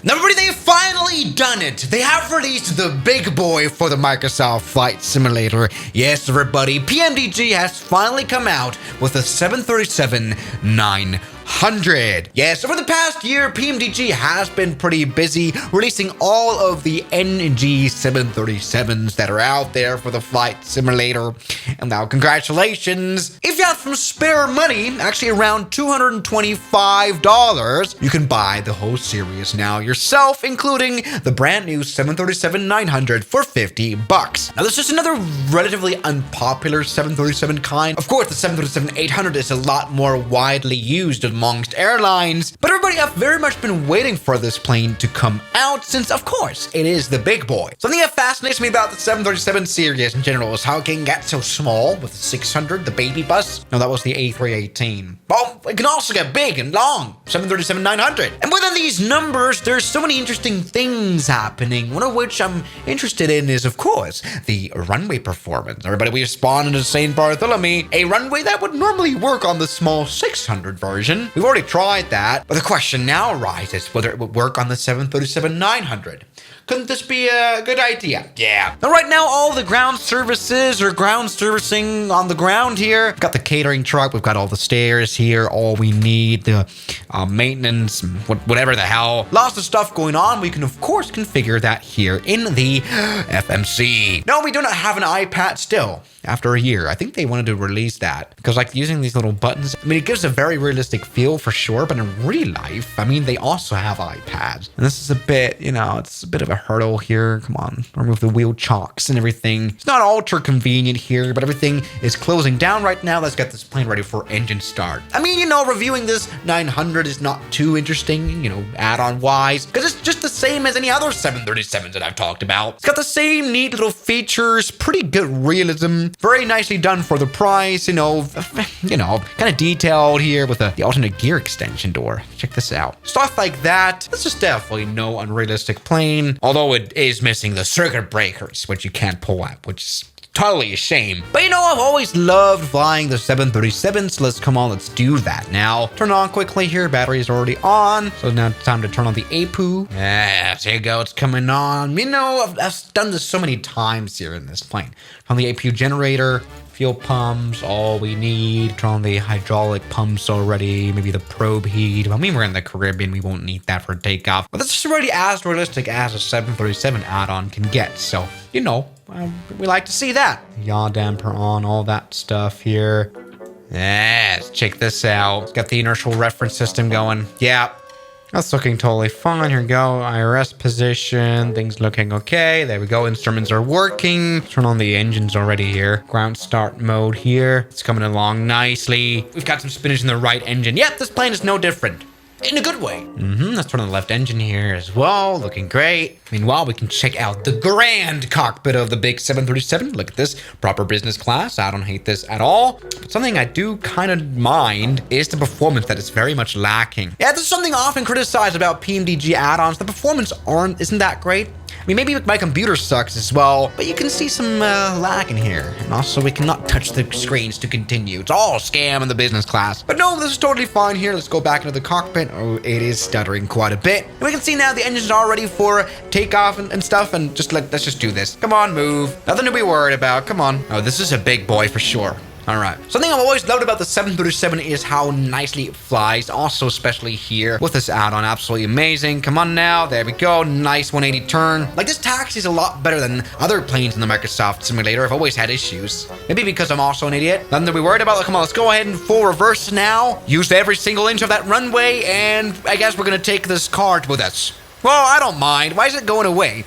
Everybody, they've finally done it. They have released the big boy for the Microsoft Flight Simulator. Yes, everybody, PMDG has finally come out with the 737-900. Yes, over the past year, PMDG has been pretty busy releasing all of the NG 737s that are out there for the Flight Simulator. And now, congratulations. If you have some spare money, actually around $225, you can buy the whole series now yourself, including the brand new 737-900 for $50. Now, this is another relatively unpopular 737 kind. Of course, the 737-800 is a lot more widely used amongst airlines, but everybody, I've very much been waiting for this plane to come out since, of course, it is the big boy. Something that fascinates me about the 737 series in general is how it can get so small with the 600, the baby bus. No, that was the A318. Well, it can also get big and long, 737-900. And within these numbers, there's so many interesting things happening, one of which I'm interested in is, of course, the runway performance. Everybody, we've spawned into St. Bartholomew, a runway that would normally work on the small 600 version. We've already tried that, but the question now arises whether it would work on the 737-900. Couldn't this be a good idea? Yeah. Now, right now, all the ground services or ground servicing on the ground here. We've got the catering truck. We've got all the stairs here. All we need, the maintenance, whatever the hell. Lots of stuff going on. We can, of course, configure that here in the FMC. No, we do not have an iPad still. After a year, I think they wanted to release that because, like, using these little buttons, I mean, it gives a very realistic feel for sure, but in real life, I mean, they also have iPads. And this is a bit, you know, it's a bit of a hurdle here. Come on, remove the wheel chocks and everything. It's not ultra convenient here, but everything is closing down right now. Let's get this plane ready for engine start. I mean, you know, reviewing this 900 is not too interesting, you know, add-on wise, because it's just the same as any other 737s that I've talked about. It's got the same neat little features, pretty good realism. Very nicely done for the price, you know, kind of detailed here with the alternate gear extension door. Check this out. Stuff like that. This is definitely no unrealistic plane, although it is missing the circuit breakers, which you can't pull out, which is totally a shame. But you know, I've always loved flying the 737, so let's let's do that now. Turn it on quickly here. Battery is already on. So now it's time to turn on the APU. Yes, here you go. It's coming on. You know, I've done this so many times here in this plane. On the APU generator, fuel pumps, all we need. Turn on the hydraulic pumps already, maybe the probe heat. I mean, we're in the Caribbean, we won't need that for takeoff. But this is already as realistic as a 737 add-on can get. So, you know, we like to see that. Yaw damper on, all that stuff here. Yes, check this out. It's got the inertial reference system going. Yeah. That's looking totally fine. Here we go. IRS position. Things looking okay. There we go. Instruments are working. Turn on the engines already here. Ground start mode here. It's coming along nicely. We've got some spinach in the right engine. Yep, this plane is no different. In a good way. Let's turn on the left engine here as well. Looking great. Meanwhile, we can check out the grand cockpit of the big 737. Look at this. Proper business class. I don't hate this at all. But something I do kind of mind is the performance that is very much lacking. Yeah, this is something often criticized about PMDG add-ons. The performance isn't that great. I mean, maybe my computer sucks as well, but you can see some lag in here. And also, we cannot touch the screens to continue. It's all scam in the business class. But no, this is totally fine here. Let's go back into the cockpit. Oh, it is stuttering quite a bit. And we can see now the engines are ready for takeoff and stuff. And just let's just do this. Come on, move. Nothing to be worried about. Come on. Oh, this is a big boy for sure. All right. Something I've always loved about the 737 is how nicely it flies. Also, especially here with this add-on, absolutely amazing. Come on now. There we go. Nice 180 turn. Like, this taxi is a lot better than other planes in the Microsoft Simulator. I've always had issues. Maybe because I'm also an idiot. Nothing to be worried about. Come on, let's go ahead and full reverse now. Use every single inch of that runway, and I guess we're gonna take this car with us. Well, I don't mind. Why is it going away?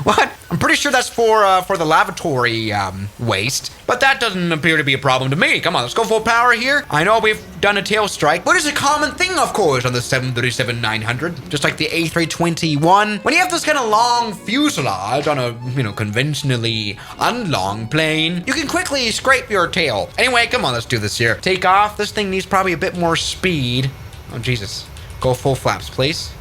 What? I'm pretty sure that's for the lavatory waste, but that doesn't appear to be a problem to me. Come on, let's go full power here. I know we've done a tail strike, but it's a common thing, of course, on the 737-900, just like the A321. When you have this kind of long fuselage on a, you know, conventionally unlong plane, you can quickly scrape your tail. Anyway, come on, let's do this here. Take off. This thing needs probably a bit more speed. Oh, Jesus. Go full flaps, please.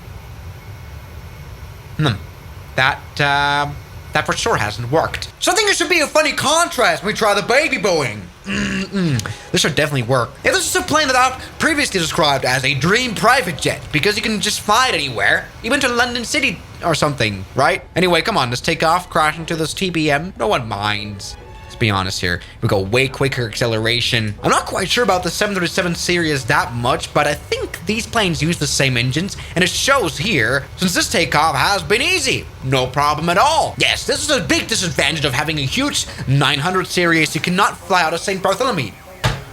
That for sure hasn't worked. So I think it should be a funny contrast when we try the baby Boeing. This should definitely work. Yeah, this is a plane that I've previously described as a dream private jet because you can just fly it anywhere, even to London City or something, right? Anyway, come on, let's take off, crash into this TBM. No one minds. Let's be honest here. We go way quicker acceleration. I'm not quite sure about the 737 series that much, but I think these planes use the same engines, and it shows here, since this takeoff has been easy. No problem at all. Yes, this is a big disadvantage of having a huge 900 series. You cannot fly out of St. Bartholomew.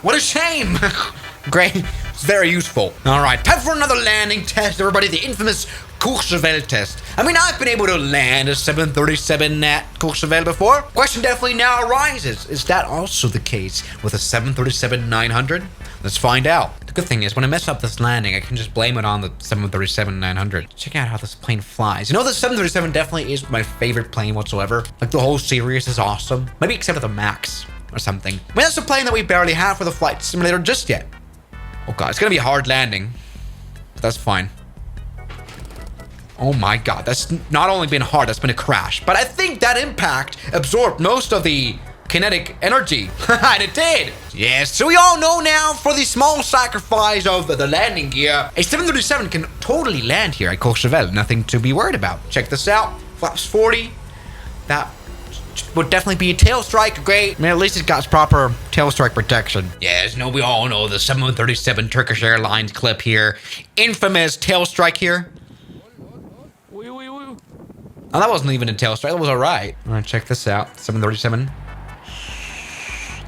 What a shame. Great. It's very useful. All right, time for another landing test, everybody. The infamous Courchevel test. I mean, I've been able to land a 737 at Courchevel before. Question definitely now arises. Is that also the case with a 737-900? Let's find out. The good thing is, when I mess up this landing, I can just blame it on the 737-900. Check out how this plane flies. You know, the 737 definitely is my favorite plane whatsoever. Like, the whole series is awesome. Maybe except for the MAX or something. I mean, that's a plane that we barely have for the flight simulator just yet. Oh god, it's gonna be a hard landing. But that's fine. Oh my god, that's not only been hard, that's been a crash. But I think that impact absorbed most of the kinetic energy. And it did. Yes, so we all know now, for the small sacrifice of the landing gear, a 737 can totally land here at Courchevel. Nothing to be worried about. Check this out. Flaps 40. That would definitely be a tail strike. Great. I mean, at least it got proper tail strike protection. Yes, no, we all know the 737 Turkish Airlines clip here. Infamous tail strike here. Oh, that wasn't even a tail strike. That was all right. All right, check this out. 737.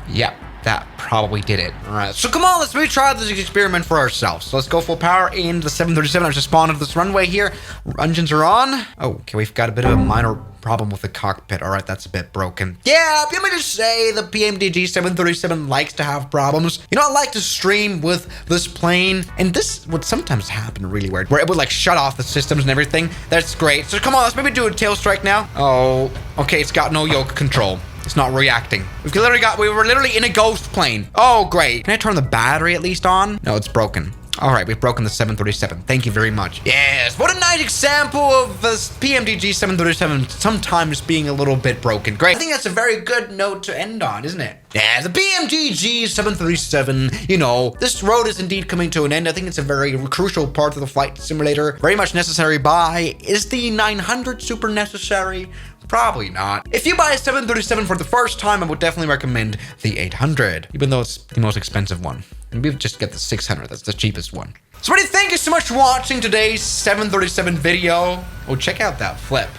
Yep, that probably did it. All right, so come on, let's retry this experiment for ourselves. So let's go full power in the 737. I just spawned into this runway here. Engines are on. Oh, okay, we've got a bit of a minor problem with the cockpit. All right, that's a bit broken. Yeah, let me just say the PMDG 737 likes to have problems. You know, I like to stream with this plane, and this would sometimes happen really weird, where it would like shut off the systems and everything. That's great. So come on, let's maybe do a tail strike now. Oh, okay, it's got no yoke control. It's not reacting. We were literally in a ghost plane. Oh, great. Can I turn the battery at least on? No, it's broken. All right, we've broken the 737. Thank you very much. Yes, what a nice example of this PMDG 737 sometimes being a little bit broken. Great. I think that's a very good note to end on, isn't it? Yeah, the PMDG 737, you know, this road is indeed coming to an end. I think it's a very crucial part of the flight simulator. Very much necessary buy. Is the 900 super necessary? Probably not. If you buy a 737 for the first time, I would definitely recommend the 800, even though it's the most expensive one. Maybe just get the 600, that's the cheapest one. So buddy, thank you so much for watching today's 737 video. Oh, check out that flip.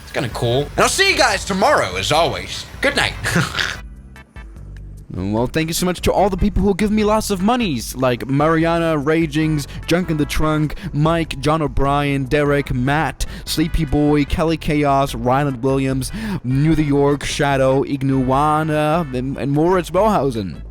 It's kind of cool. And I'll see you guys tomorrow, as always. Good night. Well, thank you so much to all the people who give me lots of monies, like Mariana, Ragings, Junk in the Trunk, Mike, John O'Brien, Derek, Matt, Sleepy Boy, Kelly Chaos, Ryland Williams, New York, Shadow, Ignuana, and Moritz Bohausen.